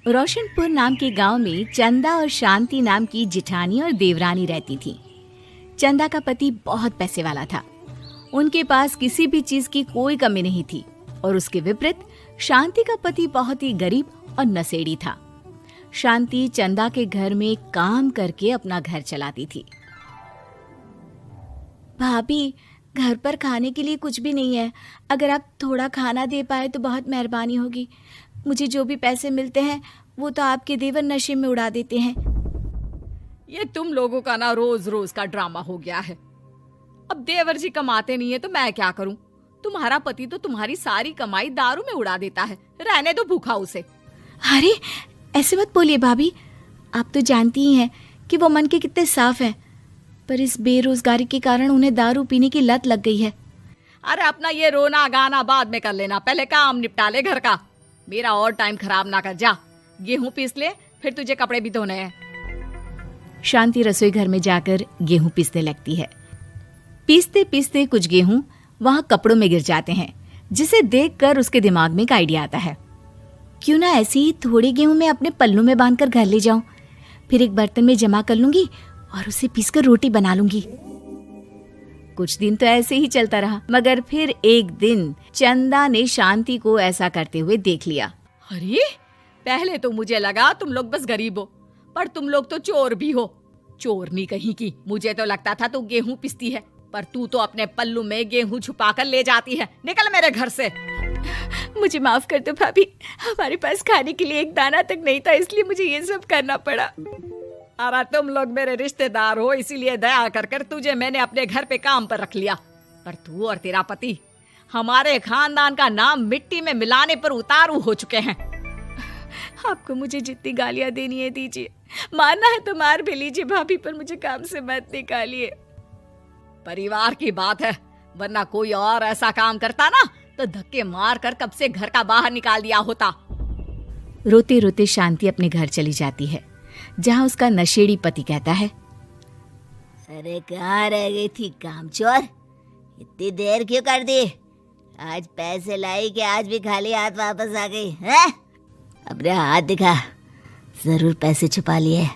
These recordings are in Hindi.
रोशनपुर नाम के गांव में चंदा और शांति नाम की जिठानी और देवरानी रहती थी। चंदा का पति बहुत पैसे वाला था। उनके पास किसी भी चीज की कोई कमी नहीं थी और उसके विपरीत शांति का पति बहुत ही गरीब और नशेड़ी था। शांति चंदा के घर में काम करके अपना घर चलाती थी। भाभी, घर पर खाने के लिए कुछ भी नहीं है। अगर आप थोड़ा खाना दे पाए तो बहुत मेहरबानी होगी। मुझे जो भी पैसे मिलते हैं वो तो आपके देवर नशे में उड़ा देते हैं। ये तुम लोगों का ना रोज रोज का ड्रामा हो गया है। अब देवर जी कमाते नहीं है तो मैं क्या करूं? तुम्हारा पति तो तुम्हारी सारी कमाई दारू में उड़ा देता है। रहने दो भूखा उसे। अरे ऐसे मत बोलिए भाभी, आप तो जानती ही हैं कि वो मन के कितने साफ हैं, पर इस बेरोजगारी के कारण उन्हें दारू पीने की लत लग गई है। अरे अपना ये रोना गाना बाद में कर लेना, पहले काम निपटा ले घर का। मेरा और टाइम खराब ना कर। जा गेहूं पीस ले, फिर तुझे कपड़े भी धोने हैं। शांति रसोई घर में जाकर गेहूं पीसने लगती है। पीसते पीसते कुछ गेहूं वहां कपड़ों में गिर जाते हैं, जिसे देखकर उसके दिमाग में एक आइडिया आता है। क्यों ना ऐसे ही थोड़े गेहूं मैं अपने पल्लू में बांधकर घर ले जाऊं, फिर एक बर्तन में जमा कर लूंगी और उसे पीसकर रोटी बना लूंगी। कुछ दिन तो ऐसे ही चलता रहा, मगर फिर एक दिन चंदा ने शांति को ऐसा करते हुए देख लिया। अरे पहले तो मुझे लगा तुम लोग बस गरीब हो, पर तुम लोग तो चोर भी हो। चोरनी कहीं की। मुझे तो लगता था तू गेहूं पिसती है, पर तू तो अपने पल्लू में गेहूं छुपाकर ले जाती है। निकल मेरे घर से। मुझे माफ कर दो भाभी, हमारे पास खाने के लिए एक दाना तक नहीं था, इसलिए मुझे ये सब करना पड़ा। अरे तुम लोग मेरे रिश्तेदार हो, इसीलिए दया कर कर तुझे मैंने अपने घर पे काम पर रख लिया, पर तू और तेरा पति हमारे खानदान का नाम मिट्टी में मिलाने पर उतारू हो चुके हैं। आपको मुझे जितनी गालियां देनी है दीजिए, मारना है तो मार भी लीजिए भाभी, पर मुझे काम से मत निकालिए। परिवार की बात है, वरना कोई और ऐसा काम करता ना तो धक्के मार कर कब से घर का बाहर निकाल दिया होता। रोते रोते शांति अपने घर चली जाती है, जहाँ उसका नशेड़ी पति कहता है, अरे कहाँ रह गई थी कामचोर? इतनी देर क्यों कर दी? आज पैसे लाई कि आज भी खाली हाथ वापस आ गई है? अपने हाथ दिखा। जरूर पैसे छुपा लिए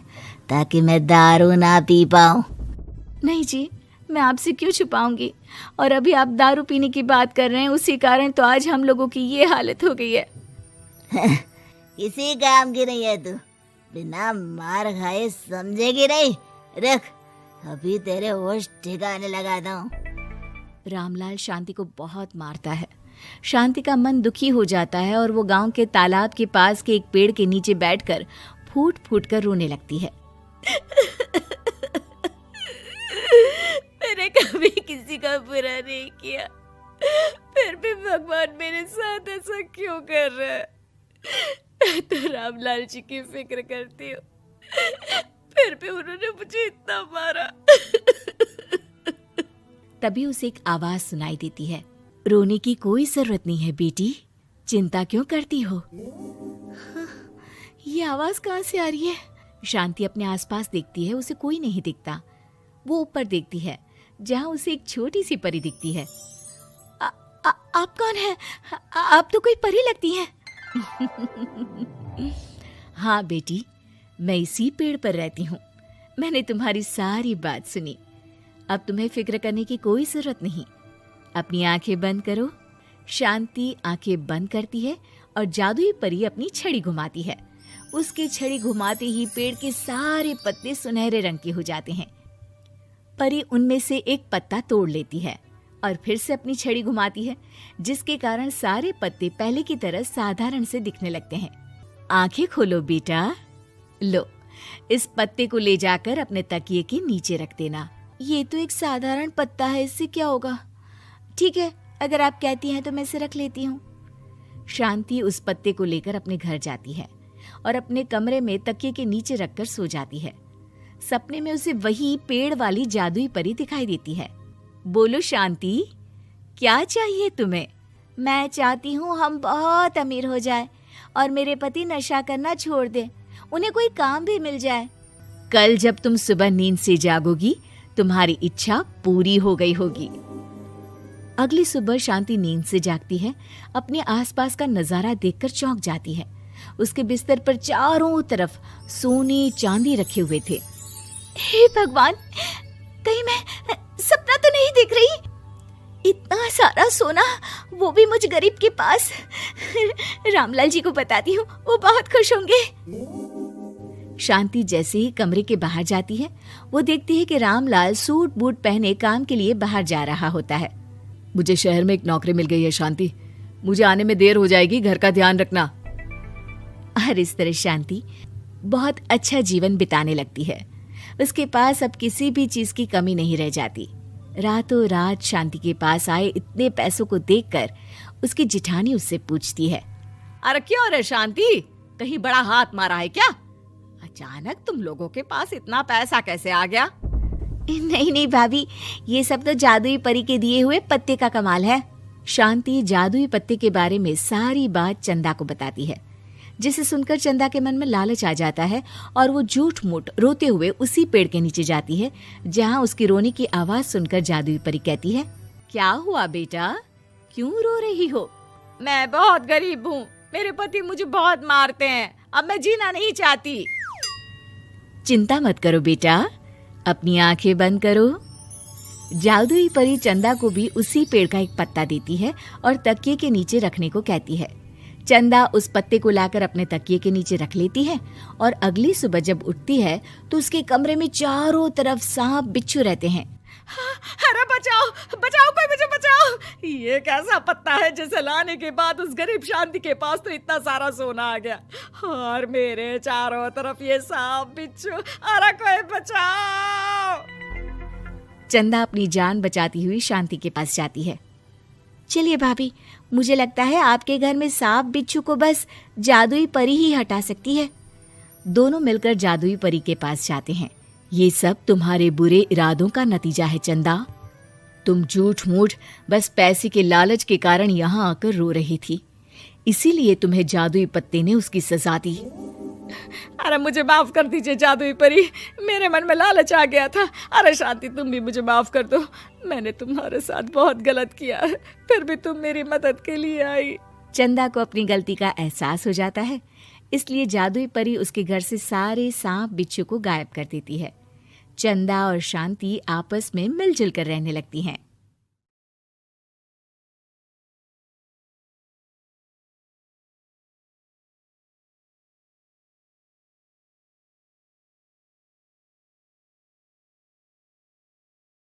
ताकि मैं दारू ना पी पाऊं। नहीं जी, मैं आपसे क्यों छुपाऊंगी, और अभी आप दारू पीने की बात कर रहे हैं, उसी कारण तो आज हम लोगों की ये हालत हो गई है। किसी काम की नहीं है तू, बिना मार खाए समझेगी नहीं। रख, अभी तेरे होश ठिकाने लगाता हूँ। रामलाल शांति को बहुत मारता है। शांति का मन दुखी हो जाता है और वो गांव के तालाब के पास के एक पेड़ के नीचे बैठकर फूट फूट कर रोने लगती है। मैंने कभी किसी का बुरा नहीं किया, फिर भी भगवान मेरे साथ ऐसा क्यों कर रहा है? मैं तो रामलाल जी की फिक्र करती हूँ, फिर भी उन्होंने मुझे इतना मारा। तभी उसे एक आवाज सुनाई देती है, रोने की कोई जरूरत नहीं है बेटी, चिंता क्यों करती हो? ये आवाज कहाँ से आ रही है? शांति अपने आसपास देखती है, उसे कोई नहीं दिखता। वो ऊपर देखती है, जहाँ उसे एक छोटी सी परी दिखती है। आप कौन है? आप तो कोई परी लगती हैं। हाँ बेटी, मैं इसी पेड़ पर रहती हूँ। मैंने तुम्हारी सारी बात सुनी, अब तुम्हें फिक्र करने की कोई जरूरत नहीं। अपनी आंखें बंद करो। शांति आंखें बंद करती है और जादुई परी अपनी छड़ी घुमाती है। उसकी छड़ी घुमाते ही पेड़ के सारे पत्ते सुनहरे रंग के हो जाते हैं। परी उनमें से एक पत्ता तोड़ लेती है और फिर से अपनी छड़ी घुमाती है, जिसके कारण सारे पत्ते पहले की तरह साधारण से दिखने लगते हैं। आंखें खोलो बेटा। लो, इस पत्ते को ले जाकर अपने तकिए के नीचे रख देना। ये तो एक साधारण पत्ता है, इससे क्या होगा? ठीक है, अगर आप कहती हैं तो मैं इसे रख लेती हूँ। शांति उस पत्ते को लेकर अपने घर जाती है और अपने कमरे में तकिए के नीचे रखकर सो जाती है। सपने में उसे वही पेड़ वाली जादुई परी दिखाई देती है। बोलो शांति, क्या चाहिए तुम्हें? मैं चाहती हूँ हम बहुत अमीर हो जाए और मेरे पति नशा करना छोड़ दे, उन्हें कोई काम भी मिल जाए। कल जब तुम सुबह नींद से जागोगी, तुम्हारी इच्छा पूरी हो गई होगी। अगली सुबह शांति नींद से जागती है। अपने आसपास का नजारा देखकर चौंक जाती है। उसके बिस्तर पर चारों तरफ सोने चांदी रखे हुए थे। हे भगवान, कहीं मैं सपना तो नहीं देख रही? इतना सारा सोना, वो भी मुझ गरीब के पास। रामलाल जी को बताती हूँ, वो बहुत खुश होंगे। शांति जैसे ही कमरे के बाहर जाती है, वो देखती है कि रामलाल सूट बूट पहने काम के लिए बाहर जा रहा होता है। मुझे शहर में एक नौकरी मिल गई है शांति, मुझे आने में देर हो जाएगी, घर का ध्यान रखना। और इस तरह शांति बहुत अच्छा जीवन बिताने लगती है। उसके पास अब किसी भी चीज की कमी नहीं रह जाती। रातों रात शांति के पास आए इतने पैसों को देखकर उसकी जिठानी उससे पूछती है, अरे क्यों रे शांति, कहीं बड़ा हाथ मारा है क्या? अचानक तुम लोगों के पास इतना पैसा कैसे आ गया? नहीं नहीं भाभी, ये सब तो जादुई परी के दिए हुए पत्ते का कमाल है। शांति जादुई पत्ते के बारे में सारी बात चंदा को बताती है, जिसे सुनकर चंदा के मन में लालच आ जाता है और वो झूठ मूठ रोते हुए उसी पेड़ के नीचे जाती है जहाँ उसकी रोने की आवाज सुनकर जादुई परी कहती है, क्या हुआ बेटा, क्यों रो रही हो? मैं बहुत गरीब हूँ, मेरे पति मुझे बहुत मारते हैं, अब मैं जीना नहीं चाहती। चिंता मत करो बेटा, अपनी आंखें बंद करो। जादुई परी चंदा को भी उसी पेड़ का एक पत्ता देती है और तकिए के नीचे रखने को कहती है। चंदा उस पत्ते को लाकर अपने तकिए के नीचे रख लेती है और अगली सुबह जब उठती है तो उसके कमरे में चारों तरफ सांप बिच्छू रहते हैं। अरे बचाओ बचाओ, कोई मुझे बचाओ, ये कैसा पत्ता है जिसे लाने के बाद उस गरीब शांति के पास तो इतना सारा सोना आ गया और मेरे चारों तरफ ये सांप बिच्छू, अरे कोई बचाओ। चंदा अपनी जान बचाती हुई शांति के पास जाती है। चलिए भाभी, मुझे लगता है आपके घर में सांप बिच्छू को बस जादुई परी ही हटा सकती है। दोनों मिलकर जादुई परी के पास जाते हैं। ये सब तुम्हारे बुरे इरादों का नतीजा है चंदा। तुम झूठ मूठ बस पैसे के लालच के कारण यहाँ आकर रो रही थी, इसीलिए तुम्हें जादुई पत्ते ने उसकी सजा दी। अरे मुझे माफ कर दीजिए जादुई परी, मेरे मन में लालच आ गया था। अरे शांति, तुम भी मुझे माफ कर दो, मैंने तुम्हारे साथ बहुत गलत किया है, फिर भी तुम मेरी मदद के लिए आई। चंदा को अपनी गलती का एहसास हो जाता है, इसलिए जादुई परी उसके घर से सारे सांप बिच्छू को गायब कर देती है। चंदा और शांति आपस में मिलजुल कर रहने लगती हैं।